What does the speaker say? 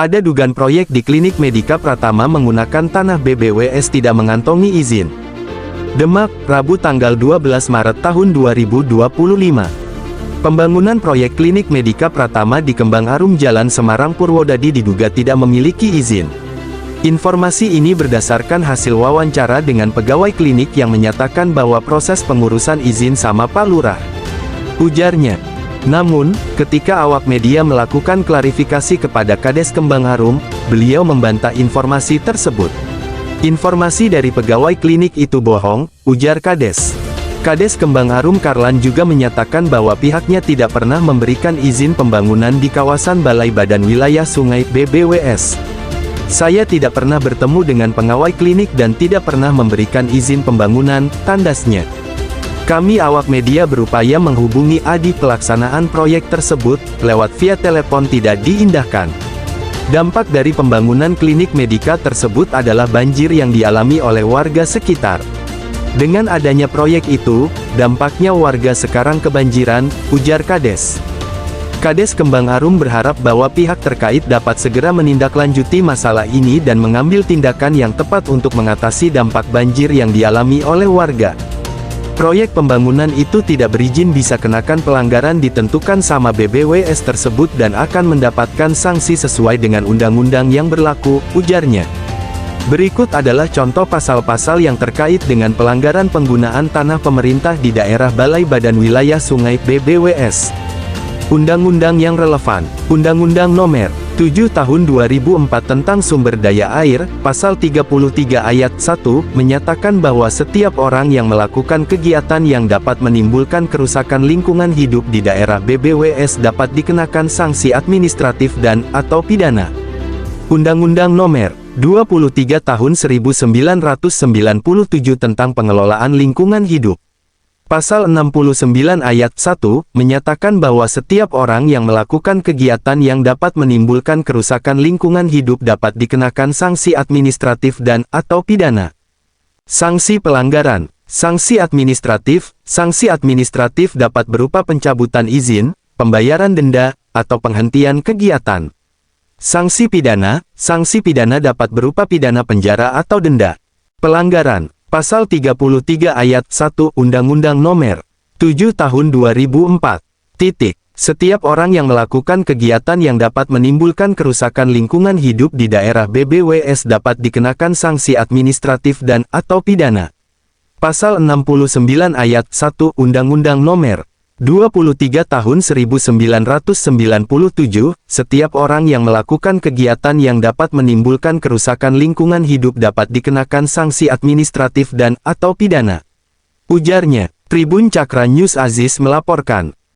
Ada dugaan proyek di Klinik Medika Pratama menggunakan tanah BBWS tidak mengantongi izin. Demak, Rabu tanggal 12 Maret tahun 2025. Pembangunan proyek Klinik Medika Pratama di Kembang Arum Jalan Semarang Purwodadi diduga tidak memiliki izin. Informasi ini berdasarkan hasil wawancara dengan pegawai klinik yang menyatakan bahwa proses pengurusan izin sama Pak Lurah. Ujarnya. Namun, ketika awak media melakukan klarifikasi kepada Kades Kembang Arum, beliau membantah informasi tersebut. Informasi dari pegawai klinik itu bohong, ujar Kades. Kades Kembang Arum Karlan juga menyatakan bahwa pihaknya tidak pernah memberikan izin pembangunan di kawasan Balai Badan Wilayah Sungai BBWS. Saya tidak pernah bertemu dengan pegawai klinik dan tidak pernah memberikan izin pembangunan, tandasnya. Kami awak media berupaya menghubungi adik pelaksanaan proyek tersebut, lewat via telepon tidak diindahkan. Dampak dari pembangunan klinik Medika tersebut adalah banjir yang dialami oleh warga sekitar. Dengan adanya proyek itu, dampaknya warga sekarang kebanjiran, ujar Kades. Kades Kembang Arum berharap bahwa pihak terkait dapat segera menindaklanjuti masalah ini dan mengambil tindakan yang tepat untuk mengatasi dampak banjir yang dialami oleh warga. Proyek pembangunan itu tidak berizin bisa kenakan pelanggaran ditentukan sama BBWS tersebut dan akan mendapatkan sanksi sesuai dengan undang-undang yang berlaku, ujarnya. Berikut adalah contoh pasal-pasal yang terkait dengan pelanggaran penggunaan tanah pemerintah di daerah Balai Badan Wilayah Sungai BBWS. Undang-undang yang relevan. Undang-Undang Nomor 7 Tahun 2004 tentang Sumber Daya Air, Pasal 33 Ayat 1, menyatakan bahwa setiap orang yang melakukan kegiatan yang dapat menimbulkan kerusakan lingkungan hidup di daerah BBWS dapat dikenakan sanksi administratif dan/atau pidana. Undang-Undang Nomor 23 Tahun 1997 tentang Pengelolaan Lingkungan Hidup. Pasal 69 Ayat 1, menyatakan bahwa setiap orang yang melakukan kegiatan yang dapat menimbulkan kerusakan lingkungan hidup dapat dikenakan sanksi administratif dan/atau pidana. Sanksi pelanggaran. Sanksi administratif dapat berupa pencabutan izin, pembayaran denda, atau penghentian kegiatan. Sanksi pidana dapat berupa pidana penjara atau denda. Pelanggaran. Pasal 33 Ayat 1 Undang-Undang Nomor 7 Tahun 2004. Setiap orang yang melakukan kegiatan yang dapat menimbulkan kerusakan lingkungan hidup di daerah BBWS dapat dikenakan sanksi administratif dan/atau pidana. Pasal 69 Ayat 1 Undang-Undang Nomor 23 Tahun 1997, setiap orang yang melakukan kegiatan yang dapat menimbulkan kerusakan lingkungan hidup dapat dikenakan sanksi administratif dan/atau pidana. Ujarnya. Tribun Cakra News Aziz melaporkan.